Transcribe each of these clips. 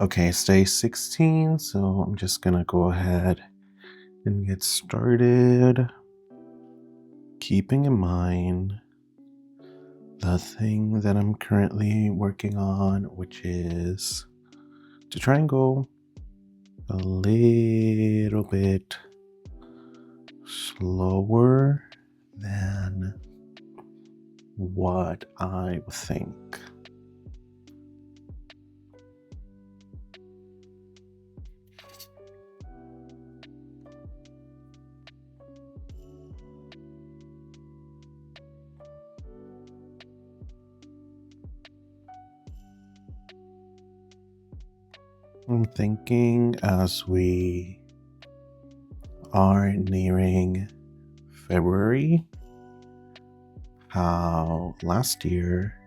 Okay, it's day 16, so I'm just gonna go ahead and get started. Keeping in mind the thing that I'm currently working on, which is to try and go a little bit slower than what I think. I'm thinking as we are nearing February, how last year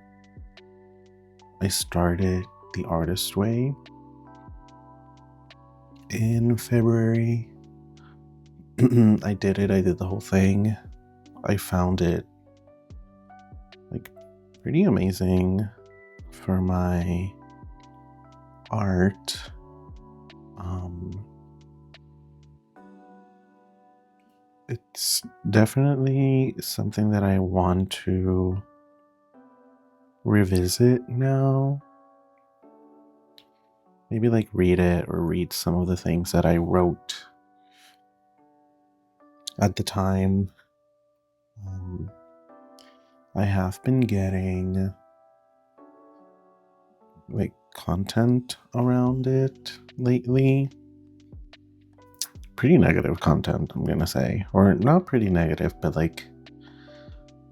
I started the artist way in February. I did the whole thing. I found it like pretty amazing for my art. It's definitely something that I want to revisit now. Maybe like read it or read some of the things that I wrote at the time. I have been getting like content around it lately. Pretty negative content, I'm gonna say. Or not pretty negative, but like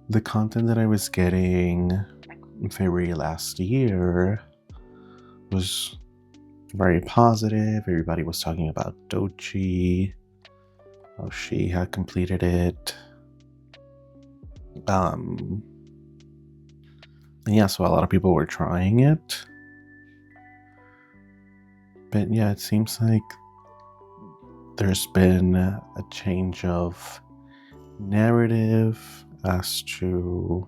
the content that I was getting in February last year was very positive. Everybody was talking about Dochi, how she had completed it. And yeah, so a lot of people were trying it. But yeah, it seems like there's been a change of narrative as to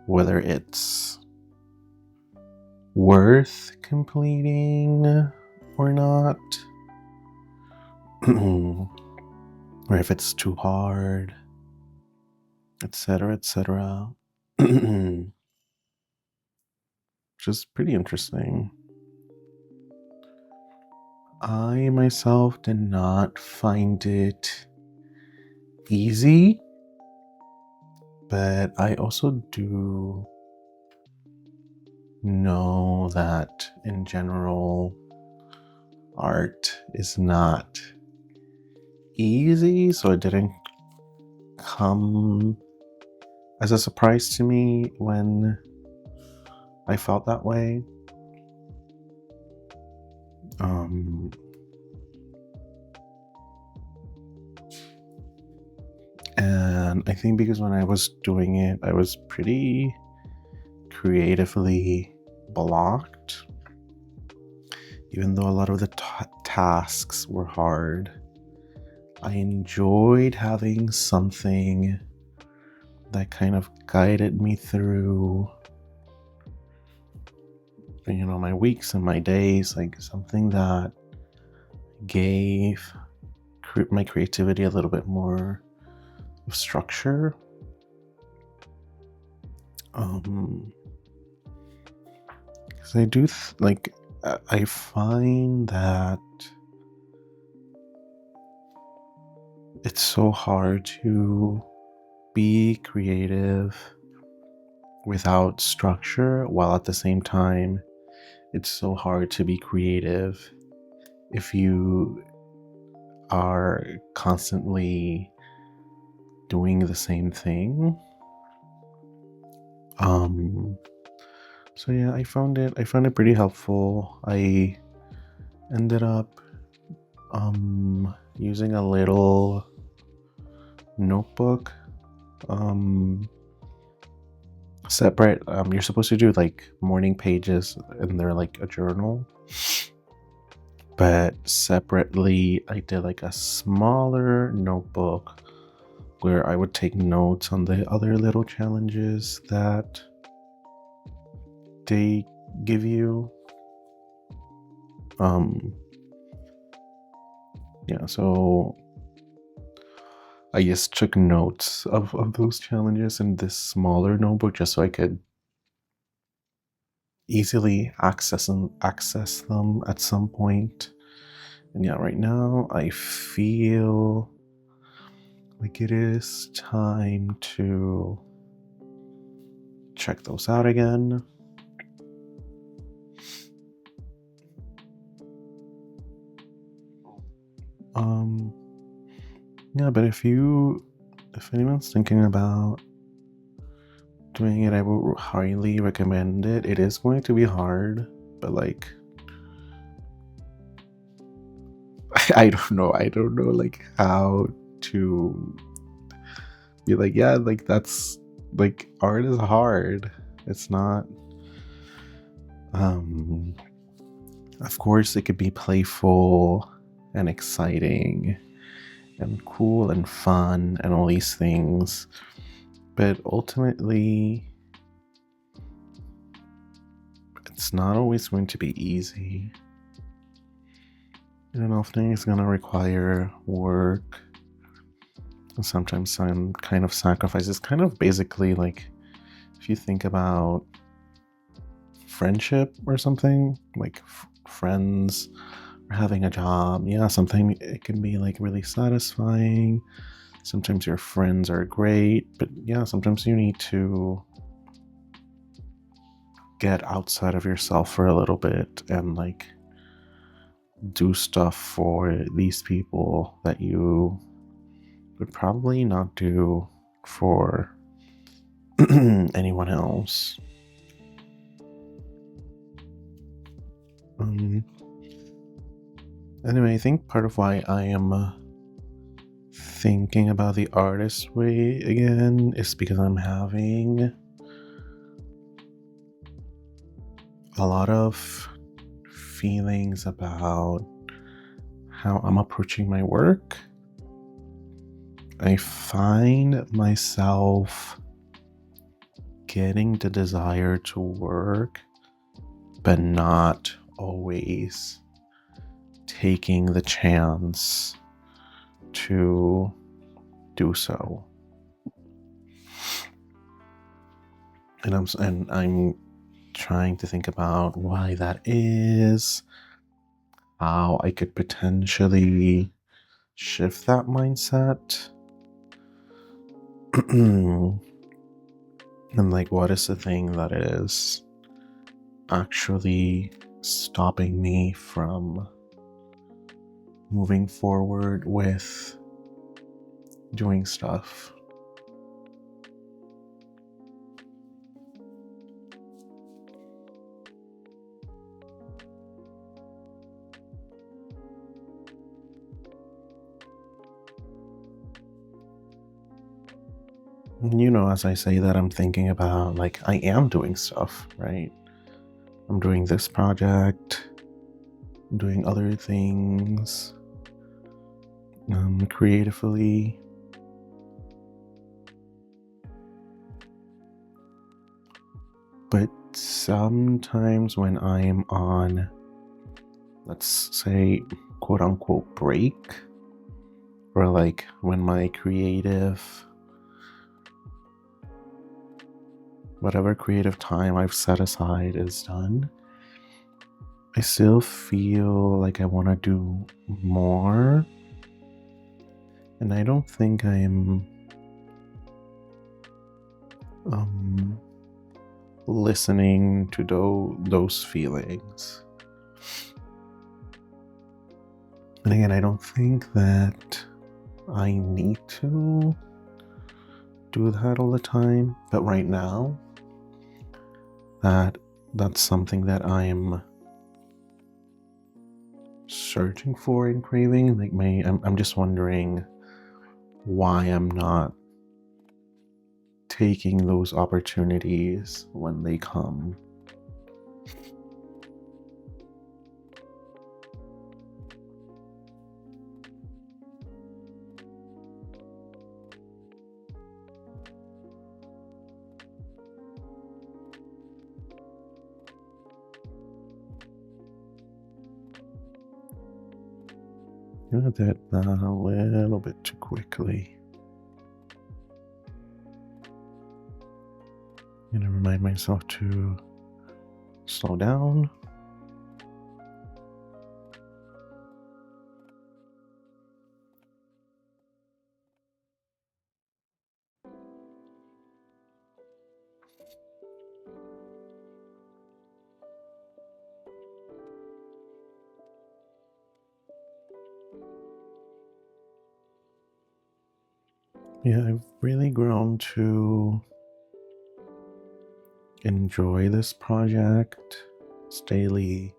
whether it's worth completing or not, or if it's too hard, etc., etc. Just pretty interesting. I myself did not find it easy, but I also do know that in general, art is not easy, so it didn't come as a surprise to me when I felt that way. And I think because when I was doing it, I was pretty creatively blocked, even though a lot of the tasks were hard. I enjoyed having something that kind of guided me through, my weeks and my days, like something that gave my creativity a little bit more of structure. Because I do I find that it's so hard to be creative without structure, while at the same time it's so hard to be creative if you are constantly doing the same thing. So yeah, I found it pretty helpful. I ended up using a little notebook separate. You're supposed to do like morning pages and they're like a journal, but separately I did like a smaller notebook where I would take notes on the other little challenges that they give you. Um, yeah, so I just took notes of those challenges in this smaller notebook just so I could easily access them at some point. And yeah, right now I feel like it is time to check those out again. Yeah, but if anyone's thinking about doing it, I would highly recommend it. It is going to be hard, but like I don't know like how to be like, yeah, like that's like art is hard. It's not of course it could be playful and exciting and cool and fun and all these things, but ultimately it's not always going to be easy. And often it's going to require work and sometimes some kind of sacrifices. Kind of basically like if you think about friendship or something, like friends or having a job, yeah, sometimes it can be like really satisfying. Sometimes your friends are great, but yeah, sometimes you need to get outside of yourself for a little bit and like do stuff for these people that you would probably not do for anyone else. Anyway, I think part of why I am thinking about the artist way again is because I'm having a lot of feelings about how I'm approaching my work. I find myself getting the desire to work, but not always taking the chance to do so. And I'm trying to think about why that is, how I could potentially shift that mindset. And like, what is the thing that is actually stopping me from moving forward with doing stuff? As I say that, I'm thinking about like I am doing stuff, right? I'm doing this project, I'm doing other things creatively. But sometimes when I am on, let's say, quote unquote, break, or like when my whatever creative time I've set aside is done, I still feel like I want to do more. And I don't think I'm listening to those feelings. And again, I don't think that I need to do that all the time, but right now, that's something that I'm searching for and craving. Like I'm just wondering why I'm not taking those opportunities when they come. I did that a little bit too quickly. I'm gonna remind myself to slow down. Yeah, I've really grown to enjoy this project. It's daily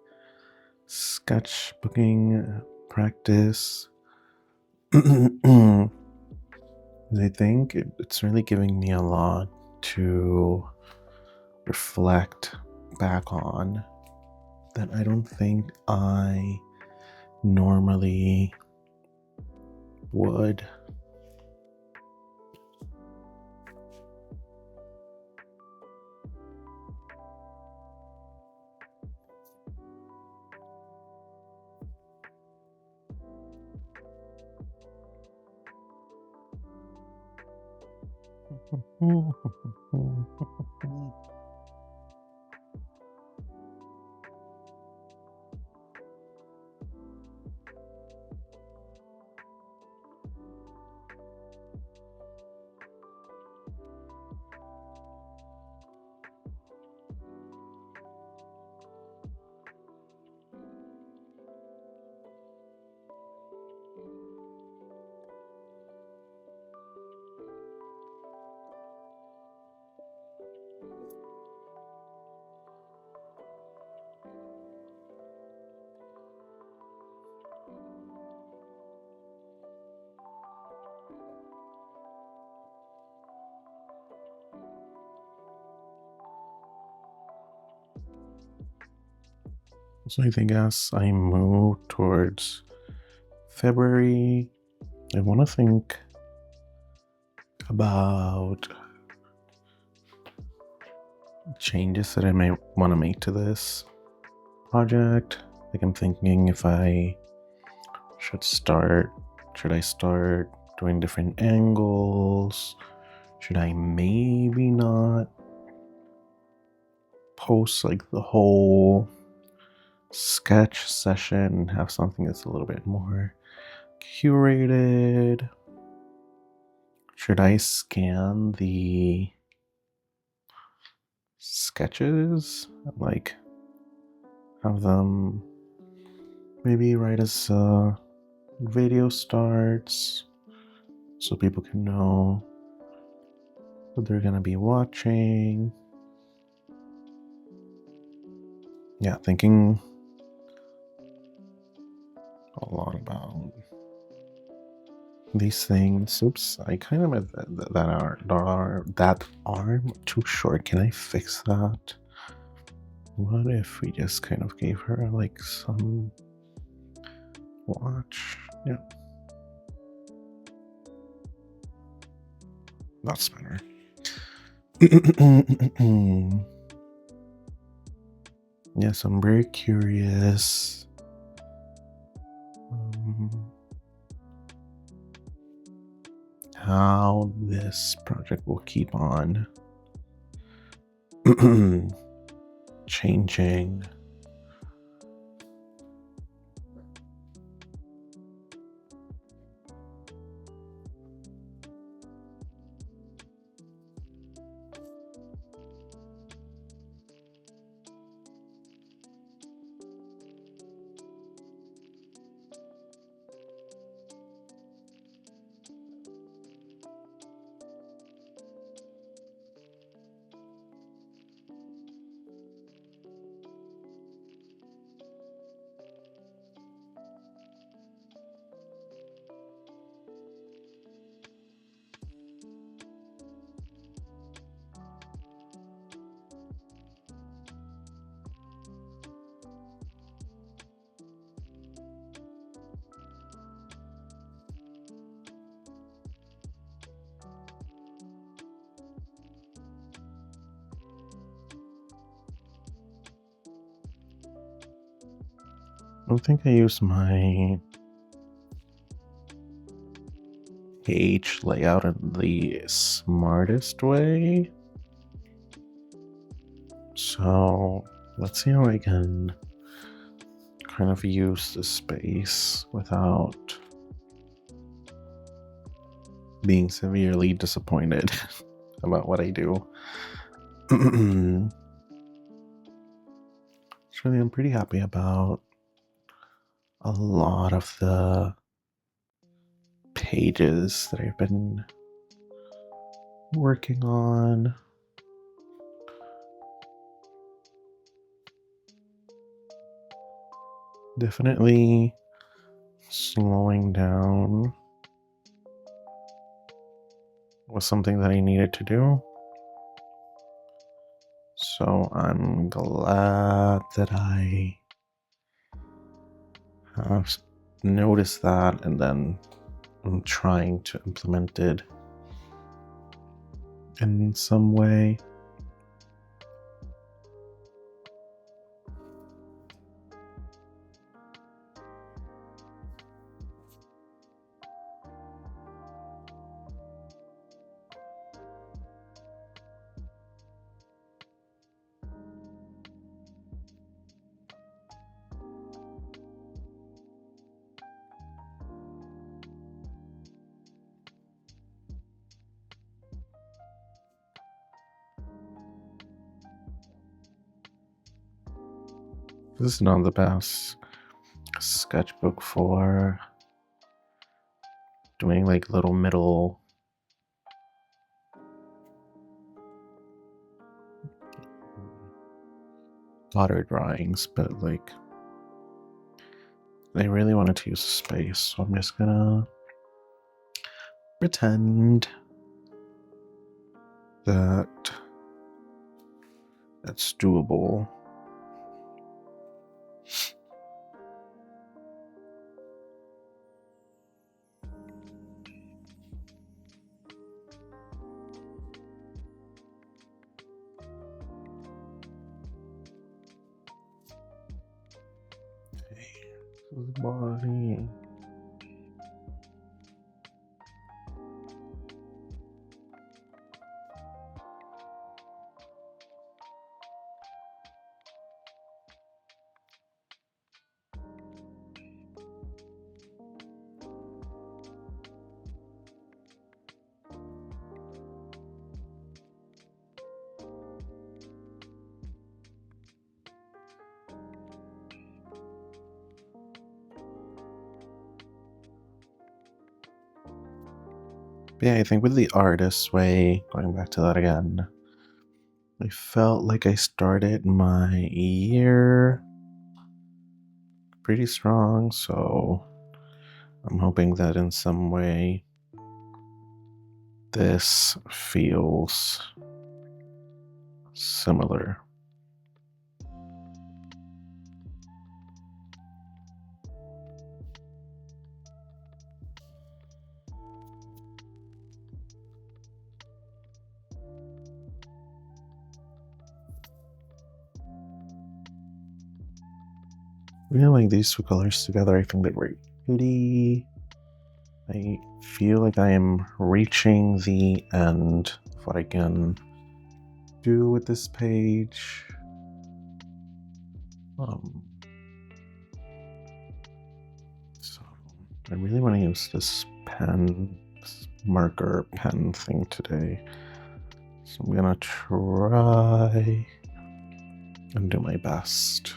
sketchbooking practice. I think it's really giving me a lot to reflect back on that I don't think I normally would. So I think as I move towards February, I want to think about changes that I may want to make to this project. Like I'm thinking if I should I start doing different angles? Should I maybe not post like the whole sketch session and have something that's a little bit more curated? Should I scan the sketches? Like have them maybe right as video starts so people can know what they're gonna be watching. Yeah, thinking a lot about these things. Oops, I kind of made that arm too short. Can I fix that? What if we just kind of gave her like some watch? Yeah, that's better. Yes, I'm very curious. How this project will keep on changing. I don't think I used my page layout in the smartest way. So let's see how I can kind of use the space without being severely disappointed about what I do. Actually, I'm pretty happy about a lot of the pages that I've been working on. Definitely slowing down was something that I needed to do. So I'm glad that I have noticed that, and then I'm trying to implement it in some way. This is not the best sketchbook for doing like little middle daughter drawings, but like I really wanted to use the space, so I'm just gonna pretend that that's doable. Body. Yeah, I think with the artist way, going back to that again, I felt like I started my year pretty strong, so I'm hoping that in some way this feels similar. Really like these two colors together. I think they're very pretty. I feel like I am reaching the end of what I can do with this page. So I really want to use this pen, this marker pen thing today. So I'm gonna try and do my best.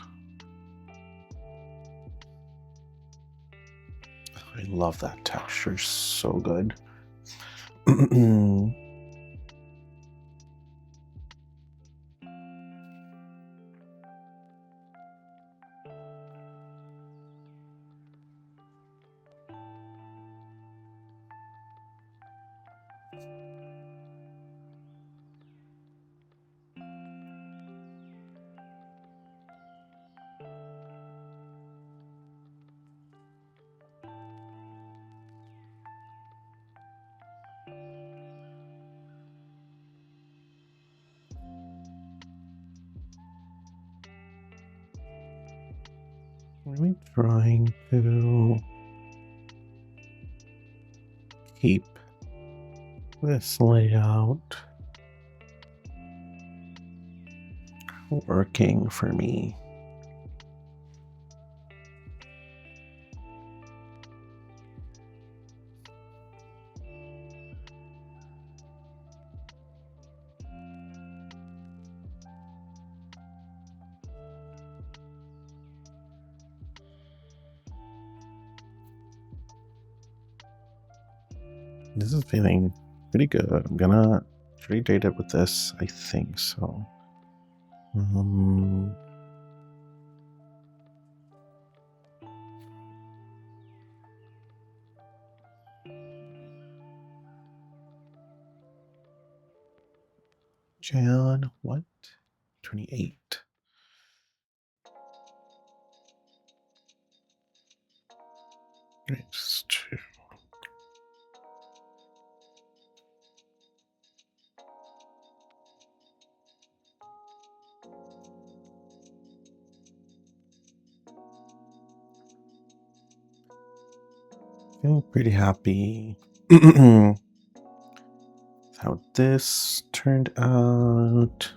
I love that texture, so good. Really trying to keep this layout working for me. This is feeling pretty good. I'm gonna redate it with this, I think so. Jan, what? 28. It's 2. Feeling pretty happy how this turned out.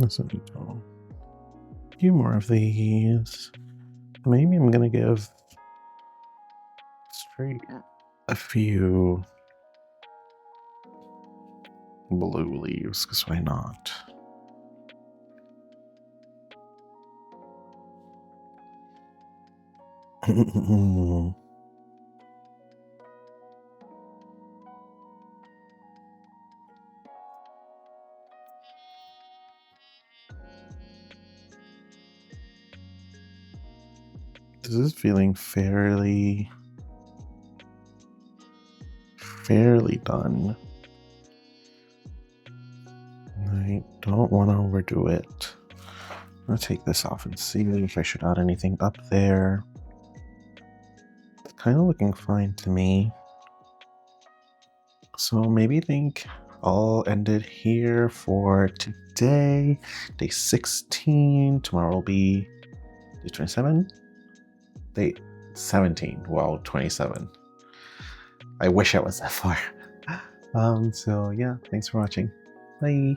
Let's do a few more of these. Maybe I'm gonna give straight a few blue leaves, because why not? This is feeling fairly done. I don't want to overdo it. I'm gonna take this off and see if I should add anything up there. It's kind of looking fine to me. So maybe think I'll end it here for today. Day 16. Tomorrow will be day 27. Day 17. Wow, 27. I wish I was that far. So yeah, thanks for watching. Bye.